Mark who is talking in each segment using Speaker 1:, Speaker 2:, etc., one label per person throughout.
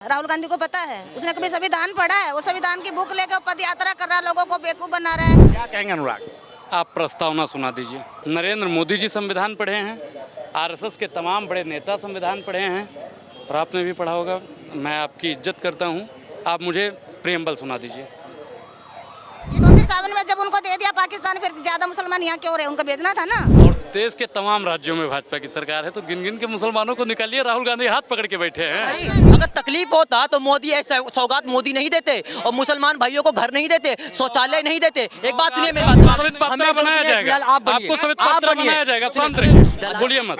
Speaker 1: राहुल गांधी को पता है, उसने कभी संविधान पढ़ा है? वो संविधान की बुक लेकर पद यात्रा कर रहा है, लोगों को बेवकूफ बना रहा है।
Speaker 2: क्या कहेंगे अनुराग?
Speaker 3: आप प्रस्तावना सुना दीजिए। नरेंद्र मोदी जी संविधान पढ़े हैं, आरएसएस के तमाम बड़े नेता संविधान पढ़े हैं और आपने भी पढ़ा होगा। मैं आपकी इज्जत करता हूं, आप मुझे प्रियम्बल सुना दीजिए।
Speaker 1: ये 27 में जब उनको दे दिया पाकिस्तान, फिर ज्यादा मुसलमान यहाँ क्यों रहे? उनको भेजना था ना।
Speaker 3: और देश के तमाम राज्यों में भाजपा की सरकार है, तो गिन गिन के मुसलमानों को निकालिए। राहुल गांधी हाथ पकड़ के बैठे हैं।
Speaker 4: अगर तकलीफ होता तो मोदी ऐसा सौगात मोदी नहीं देते और मुसलमान भाइयों को घर नहीं देते, शौचालय नहीं देते। एक बात सुनिए मेरी बात,
Speaker 3: सवित पात्रा बनाया जाएगा, आपको सवित पात्रा बनाया जाएगा। शांत रहिए, बोलिए मत।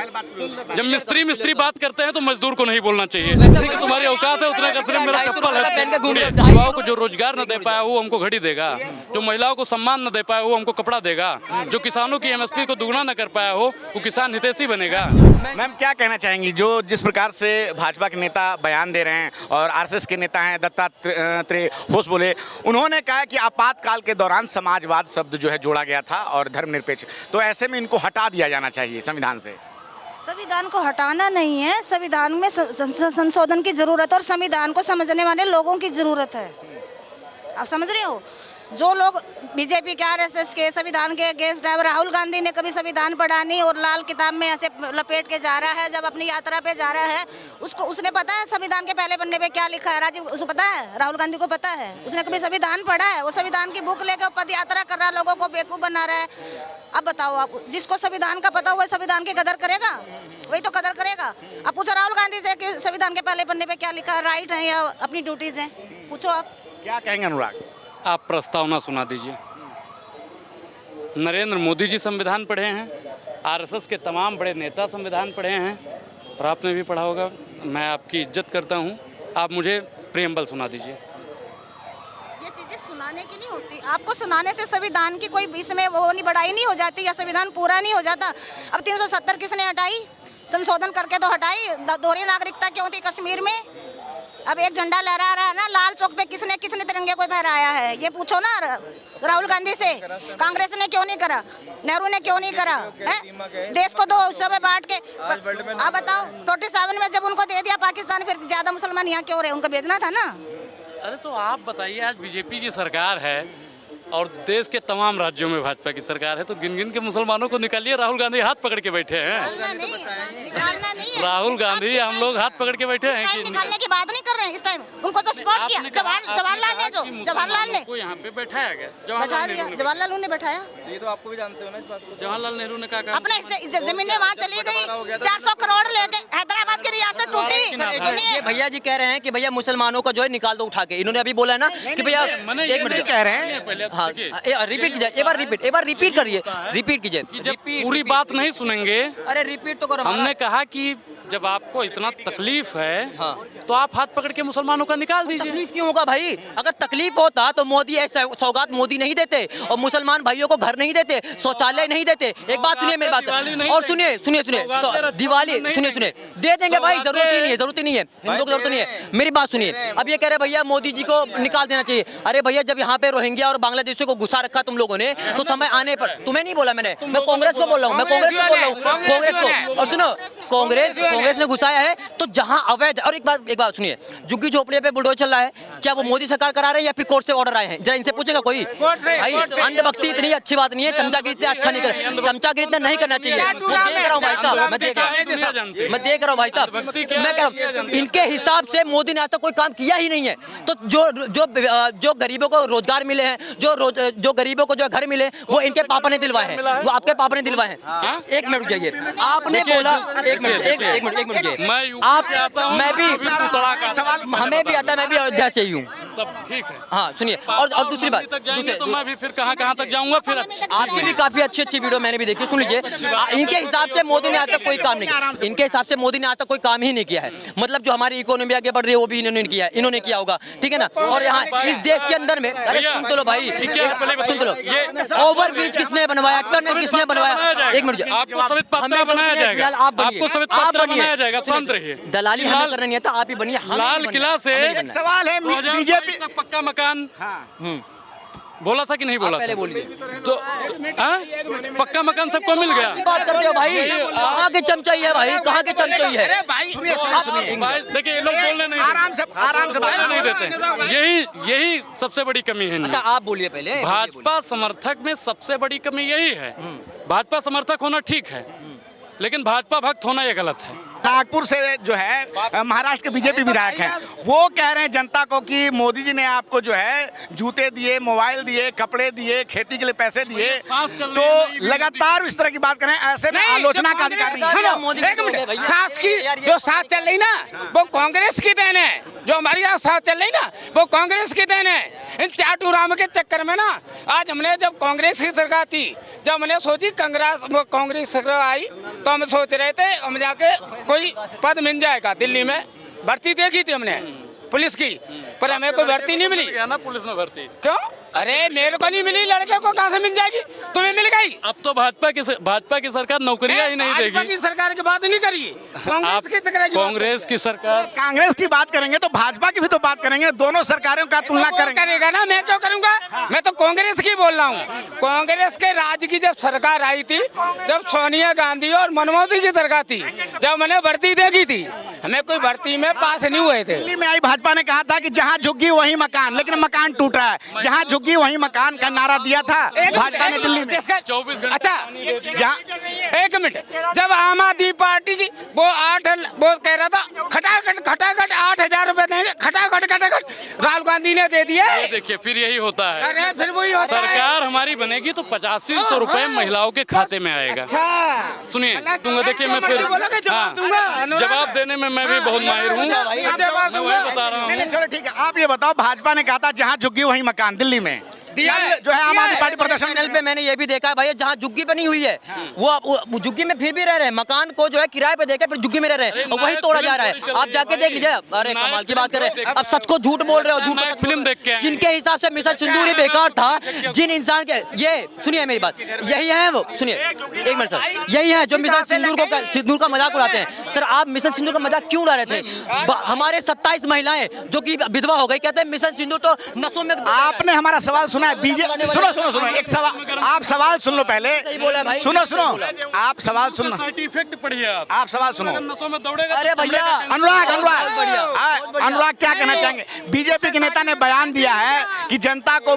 Speaker 3: जब मिस्त्री बात करते हैं तो मजदूर को नहीं बोलना चाहिए। तुम्हारी औकात है उतना का सिर्फ मेरा चप्पल है। युवाओं को जो रोजगार न दे पाया वो हमको घड़ी देगा, जो महिलाओं को सम्मान न दे पाया वो हमको कपड़ा देगा, जो किसानों की एमएसपी को दुगना न कर पाया हो वो किसान हितैषी बनेगा।
Speaker 2: मैम क्या कहना चाहेंगी जो जिस प्रकार से भाजपा के नेता बयान दे रहे हैं और आरएसएस के नेता हैं दत्तात्रेय घोष बोले, उन्होंने कहा कि आपातकाल के दौरान समाजवाद शब्द जो है जोड़ा गया था और धर्मनिरपेक्ष, तो ऐसे में इनको हटा दिया जाना चाहिए संविधान से।
Speaker 1: संविधान को हटाना नहीं है, संविधान में संशोधन की जरूरत है और संविधान को समझने वाले लोगों की जरूरत है। आप समझ रहे हो? जो लोग बीजेपी के, आरएसएस के, संविधान के अगेंस्ट है, राहुल गांधी ने कभी संविधान पढ़ा नहीं और लाल किताब में ऐसे लपेट के जा रहा है। जब अपनी यात्रा पे जा रहा है, उसने पता है संविधान के पहले पन्ने पे क्या लिखा है। राजीव, उसको पता है, राहुल गांधी को पता है, उसने कभी संविधान पढ़ा है? वो संविधान की बुक लेकर पद यात्रा कर रहा है, लोगों को बेवकूफ बना रहा है। अब बताओ, आप जिसको संविधान का पता हुआ संविधान की कदर करेगा? वही तो कदर करेगा। अब पूछो राहुल गांधी से कि संविधान के पहले पन्ने पे क्या लिखा है, राइट है या अपनी ड्यूटीज है? पूछो आप।
Speaker 2: क्या कहेंगे अनुराग?
Speaker 3: आप प्रस्तावना सुना दीजिए। नरेंद्र मोदी जी संविधान पढ़े हैं, आरएसएस के तमाम बड़े नेता संविधान पढ़े हैं और आपने भी पढ़ा होगा। मैं आपकी इज्जत करता हूं, आप मुझे प्रियम्बल सुना दीजिए।
Speaker 1: ये चीजें सुनाने की नहीं होती, आपको सुनाने से संविधान की कोई इसमें वो नहीं, बढ़ाई नहीं हो जाती या संविधान पूरा नहीं हो जाता। अब 370 किसने हटाई? संशोधन करके तो हटाई। दोहरी नागरिकता क्यों थी कश्मीर में? अब एक झंडा लहरा रहा है ना लाल चौक पे, किसने तिरंगे को फहराया है? ये पूछो ना राहुल गांधी से। कांग्रेस ने क्यों नहीं करा? नेहरू ने क्यों नहीं करा? देश को दो हिस्सों में बांट के। आप बताओ, 27 में जब उनको दे दिया पाकिस्तान, फिर ज्यादा मुसलमान यहाँ क्यों रहे? उनको भेजना था ना।
Speaker 3: अरे तो आप बताइए, आज बीजेपी की सरकार है और देश के तमाम राज्यों में भाजपा की सरकार है, तो गिन गिन के मुसलमानों को निकालिए। राहुल गांधी हाथ पकड़ के बैठे हैं।
Speaker 1: निकालना नहीं है।
Speaker 3: राहुल गांधी, हम लोग हाथ पकड़ के बैठे हैं कि
Speaker 1: निकालने की बात नहीं कर रहे हैं इस टाइम। उनको तो स्पॉट किया जवाहरलाल ने, जो जवाहरलाल ने
Speaker 3: को यहाँ पे बैठाया गया।
Speaker 1: जवाहरलाल ने बैठाया।
Speaker 5: ये तो आपको भी जानते हो ना इस बात को।
Speaker 3: जवाहरलाल नेहरू ने कहा
Speaker 1: अपने जमीनें वहाँ चली गई, 400 करोड़ लेके हैदराबाद की रियासत टूटी।
Speaker 4: ये भैया जी कह रहे हैं कि भैया मुसलमानों को जो है निकाल दो उठा के। इन्होंने अभी बोला है ना कि भैया एक मिनट
Speaker 2: कह रहे हैं।
Speaker 4: हाँ, रिपीट कीजिए, एक बार रिपीट करिए, रिपीट कीजिए।
Speaker 3: जब पूरी बात नहीं सुनेंगे।
Speaker 4: अरे रिपीट तो करो।
Speaker 3: हमने कहा कि जब आपको इतना तकलीफ है, हाँ, तो आप हाथ पकड़ के मुसलमानों का निकाल दीजिए।
Speaker 4: तकलीफ क्यों होगा भाई? अगर तकलीफ होता तो मोदी ऐसा सौगात मोदी नहीं देते और मुसलमान भाइयों को घर नहीं देते, शौचालय नहीं देते। एक बात सुनिए मेरी बात, और सुनिए दिवाली, सुनिए दे देंगे भाई, जरूरत ही नहीं है, हम लोग जरूरत नहीं है। मेरी बात सुनिए। अब ये कह रहे भैया मोदी जी को निकाल देना चाहिए। अरे भैया, जब यहाँ पे रोहिंग्या और बांग्लादेशियों को घुसा रखा तुम लोगों ने, तो समय आने पर, तुम्हें नहीं बोला मैंने, मैं कांग्रेस को बोल रहा हूँ, कांग्रेस को। और सुनो, कांग्रेस ने घुसाया है तो जहां अवैध। और एक बात सुनिए, झुग्गी झोपड़ियों पे बुलडोजर चल रहा है, क्या वो मोदी सरकार करा रहे हैं या फिर कोर्ट से ऑर्डर आए हैं? जरा इनसे पूछेगा कोई? भाई अंधभक्ति इतनी अच्छी बात नहीं है, चमचागिरी इतना अच्छा नहीं कर, चमचागिरी इतना नहीं करना चाहिए। वो देख रहा हूँ भाई साहब, मैं देख रहा हूँ भाई साहब, मैं कह रहा हूँ इनके हिसाब से मोदी ने आज तक कोई काम किया ही नहीं है। तो जो गरीबों को रोजगार मिले हैं, जो गरीबों को जो घर मिले, वो इनके पापा ने दिलवाए हैं, वो आपके पापा ने दिलवाए हैं। एक मिनट जाइए, आपने बोला, एक मिनट मैं भी, हमें भी आता है, मैं भी अयोध्या से ही हूँ।
Speaker 3: तब ठीक है।
Speaker 4: हाँ सुनिए, और दूसरी बात,
Speaker 3: तो मैं भी फिर कहाँ तक जाऊंगा। फिर
Speaker 4: आपकी भी काफी अच्छी वीडियो मैंने भी देखी। सुन लीजिए, इनके हिसाब से मोदी ने आज तक कोई काम नहीं किया, इनके हिसाब से मोदी ने आज तक कोई काम ही नहीं किया है। मतलब जो हमारी इकोनॉमी आगे बढ़ रही है वो भी इन्होंने किया होगा, ठीक है ना। और यहाँ इस देश के अंदर में, अरे सुन तो लो भाई, सुन तो लो, ओवर ब्रिज किसने बनवाया, टनल किसने बनवाया? एक मिनट,
Speaker 3: आपको सवित पात्रा बनाया जाएगा, आपको सवित पात्रा बनाया जाएगा। शांत रहिए,
Speaker 4: दलाली हमें करना नहीं आता, आप ही बनिए।
Speaker 3: लाल किला से
Speaker 2: सवाल है बीजेपी
Speaker 3: पक्का मकान बोला था कि नहीं बोला
Speaker 4: पहले
Speaker 3: था?
Speaker 4: बोलिए।
Speaker 3: तो पक्का मकान सबको मिल गया।
Speaker 4: बात करते हो भाई, कहाँ के चमचाई है भाई, कहाँ के चमचाई है?
Speaker 2: सुनिए
Speaker 3: भाई देखिए ये लोग बोलने नहीं
Speaker 2: आराम से
Speaker 3: बोलने नहीं देते। यही सबसे बड़ी कमी है इनमें।
Speaker 4: अच्छा आप बोलिए पहले।
Speaker 3: भाजपा समर्थक में सबसे बड़ी कमी यही है। भाजपा समर्थक होना ठीक है, लेकिन भाजपा भक्त होना ये गलत है।
Speaker 2: नागपुर से जो है महाराष्ट्र के बीजेपी विधायक हैं, वो कह रहे हैं जनता को कि मोदी जी ने आपको जो है जूते दिए, मोबाइल दिए, कपड़े दिए, खेती के लिए पैसे दिए, तो लगातार इस तरह की बात करें, ऐसे में आलोचना का अधिकार नहीं है।
Speaker 4: सुनो,
Speaker 6: एक मिनट, सांस की जो साथ चल रही ना वो कांग्रेस की देन है, जो हमारी यहाँ साथ चल रही ना वो कांग्रेस की देन है। इन चाटू राम के चक्कर में ना आज हमने जब कांग्रेस की सरकार थी, जब हमने सोची कांग्रेस सरकार आई तो हम सोच रहे थे हम जाके कोई पद मिल जाएगा। दिल्ली में भर्ती देखी थी हमने पुलिस की, पर हमें कोई भर्ती नहीं मिली।
Speaker 3: ना पुलिस में भर्ती
Speaker 6: क्यों? अरे मेरे को नहीं मिली, लड़के को कहाँ से मिल जाएगी? तुम्हें मिल गई।
Speaker 3: अब तो भाजपा की सरकार नौकरियां ही नहीं
Speaker 6: भाजपा
Speaker 3: देगी।
Speaker 6: की सरकार की बात नहीं करी,
Speaker 3: आप कांग्रेस की सरकार,
Speaker 2: कांग्रेस की बात करेंगे तो भाजपा की भी तो बात करेंगे, दोनों सरकारों का तुलना करेंगे।
Speaker 6: करेगा ना, मैं क्यों करूंगा? मैं तो कांग्रेस की बोल रहा हूँ। कांग्रेस के राज की जब सरकार आई थी, जब सोनिया गांधी और मनमोहन सिंह की सरकार थी, जब मैंने भर्ती देखी थी, हमें कोई भर्ती में पास नहीं हुए थे।
Speaker 2: दिल्ली में आई भाजपा ने कहा था कि जहां झुग्गी वहीं मकान, लेकिन मकान टूट रहा है। जहां झुग्गी वहीं मकान का नारा दिया था भाजपा ने दिल्ली में।
Speaker 3: 24 घंटे।
Speaker 6: अच्छा
Speaker 2: जहां
Speaker 6: एक मिनट, जब आम आदमी पार्टी की वो कह रहा था खटाखट 8,000 रुपए देंगे, खटाखट राहुल गांधी ने दे दिए।
Speaker 3: देखिए फिर यही होता है।
Speaker 6: अरे फिर वही होता है।
Speaker 3: सरकार हमारी बनेगी तो 8500 रुपए महिलाओं के खाते में आएगा। सुनिए दूंगा, देखिए मैं फिर जवाब देने में मैं भी बहुत माहिर हूँ, मैं वही बता रहा हूँ।
Speaker 2: चलो ठीक है, आप ये बताओ, भाजपा ने कहा था जहां झुग्गी वहीं मकान, दिल्ली में
Speaker 6: दिया है,
Speaker 2: जो है आम आदमी पार्टी प्रदर्शन
Speaker 4: चैनल पे मैंने ये भी देखा है भाई, जहाँ झुग्गी बनी हुई है वो झुग्गी में फिर भी रह रहे हैं, मकान को जो है किराए पे देकर फिर झुग्गी में रह रहे हैं और वही तोड़ा जा रहा है। आप जाके देख लीजिए। अरे कमाल की बात कर रहे हैं, अब सच को झूठ बोल रहे हो, झूठ को
Speaker 3: फिल्म देख के
Speaker 4: जिनके हिसाब से मिशन सिंदूर ही बेकार था, जिन इंसान के ये सुनिए मेरी बात, यही है वो, सुनिए एक मिनट सर, यही है जो मिशन सिंदूर का मजाक उड़ाते हैं। सर आप मिशन सिंदूर का मजाक क्यों उड़ा रहे थे? हमारे 27 महिलाएं जो कि विधवा हो गई, कहते हैं मिशन सिंदूर तो नसों में।
Speaker 2: आपने हमारा सवाल सुना है? बीजेपी सुनो एक सवाल, आप सवाल सुन लो पहले। सुनो आप सवाल सुनो,
Speaker 3: सर्टिफिकेट पढ़िए
Speaker 2: आप सवाल सुनो।
Speaker 3: नसों में दौड़ेगा।
Speaker 4: अरे भैया
Speaker 2: अनुराग क्या कहना चाहेंगे? बीजेपी के नेता ने बयान दिया है कि जनता को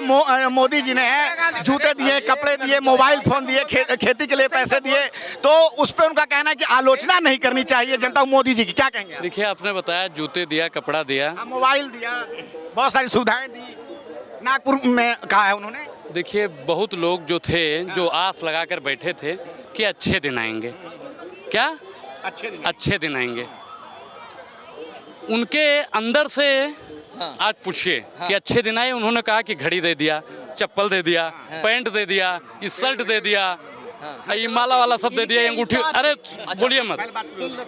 Speaker 2: मोदी जी ने जूते दिए, कपड़े दिए, मोबाइल फोन दिए, खेती के लिए पैसे दिए, तो उस पर उनका कहना है कि आलोचना नहीं करनी चाहिए जनता को मोदी जी की। क्या कहेंगे?
Speaker 3: देखिए आपने बताया जूते दिया, कपड़ा दिया,
Speaker 2: मोबाइल दिया, बहुत सारी सुविधाएं दी, नागपुर में कहा है उन्होंने।
Speaker 3: देखिए बहुत लोग जो थे, जो आस लगाकर बैठे थे कि अच्छे दिन आएंगे, क्या अच्छे दिन आएंगे, उनके अंदर से आज पूछिए कि अच्छे दिन आए। उन्होंने कहा कि घड़ी दे दिया, चप्पल दे दिया, पैंट दे दिया, शर्ट दे दिया, ये माला वाला सब दे दिया, अंगूठी। अरे बोलिए मत,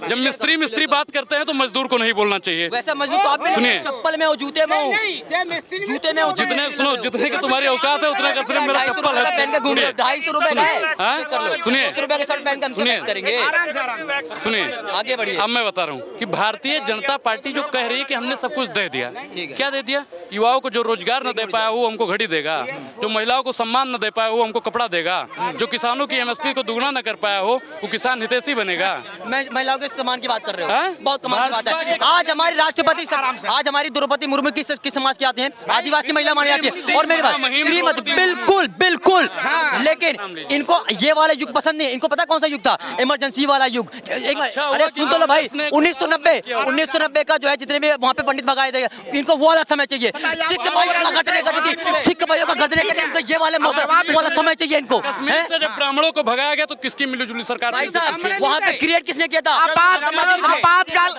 Speaker 3: जब मिस्त्री बात करते हैं तो मजदूर को नहीं बोलना चाहिए।
Speaker 4: वैसे मजदूर तो आप भी
Speaker 3: सुनिए,
Speaker 4: चप्पल में हो, जूते में हो, जूते में हो,
Speaker 3: जितने की तुम्हारी औकात है उतने का सिर्फ मेरा चप्पल है।
Speaker 4: पहन के घूम रहे हो, 250 रुपए का है।
Speaker 3: सुनिए
Speaker 4: 200 रुपए के शर्ट पहन के हम क्या करेंगे?
Speaker 3: सुनिए
Speaker 4: आगे बढ़िए।
Speaker 3: अब मैं बता रहा हूँ कि भारतीय जनता पार्टी जो कह रही है कि हमने सब कुछ दे दिया, क्या दे दिया? युवाओं को जो रोजगार न दे पाया वो हमको घड़ी देगा, जो महिलाओं को सम्मान न दे पाया वो हमको कपड़ा देगा, जो किसानों की एमएसपी को दुगना न कर पाया हो वो किसान हितैषी बनेगा।
Speaker 4: मैं महिलाओं के सम्मान की बात कर रहे हो,
Speaker 3: हाँ?
Speaker 4: बहुत कमाल की बात है। आज हमारी राष्ट्रपति, आज हमारी द्रौपदी मुर्मू किस समाज की आती हैं? आदिवासी महिला मानी जाती है। और मेरी बात श्रीमती, बिल्कुल, लेकिन इनको ये वाला युग पसंद नहीं। इनको पता कौन सा युग था? इमरजेंसी वाला युग। अरे सुन तो लो भाई, 1990 का जो है जितने भी वहाँ पे पंडित भगाए थे, इनको वो वाला समय चाहिए। सिख भाइयों का गर्दनें कटी थी, सिख भाइयों का गर्दनें कटी, इनको ये वाला समय चाहिए इनको।
Speaker 3: जब ब्राह्मणों को भगाया गया तो किसकी मिलीजुली सरकार?
Speaker 4: भाई साहब वहाँ पे क्रिएट किसने किया था?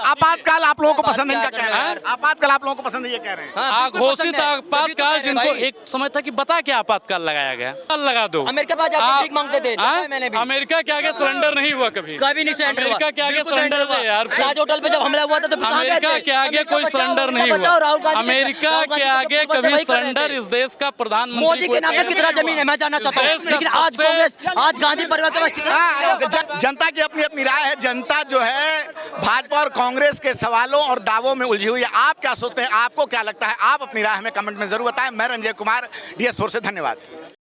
Speaker 2: आपातकाल आप लोगों को पसंद है, क्या कह रहे हैं? आपातकाल आप लोगों को पसंद है, ये कह रहे हैं।
Speaker 3: घोषित आपातकाल, जिनको एक समय था कि बता क्या आपातकाल लगाया गया, लगा दो।
Speaker 4: अमेरिका पास जाकर भीख मांगते थे, मैंने भी।
Speaker 3: अमेरिका के आगे सरेंडर नहीं हुआ कभी
Speaker 4: नहीं सरेंडर हुआ।
Speaker 3: अमेरिका के आगे सरेंडर हुआ यार।
Speaker 4: ताज होटल पे जब हमला हुआ था तो
Speaker 3: अमेरिका के आगे कोई सरेंडर नहीं हुआ। अमेरिका के आगे कभी सरेंडर इस देश का प्रधानमंत्री
Speaker 4: मोदी के नाम पे कितना जमीन है मैं जानना चाहता हूँ। लेकिन आज कांग्रेस, आज गांधी परिवार के पास
Speaker 2: जनता की अपनी अपनी राय है। जनता जो है भाजपा और कांग्रेस के सवालों वादों और दावों में उलझी हुई है। आप क्या सोचते हैं, आपको क्या लगता है? आप अपनी राय हमें कमेंट में जरूर बताएं। मैं रंजय कुमार, DS4 से, धन्यवाद।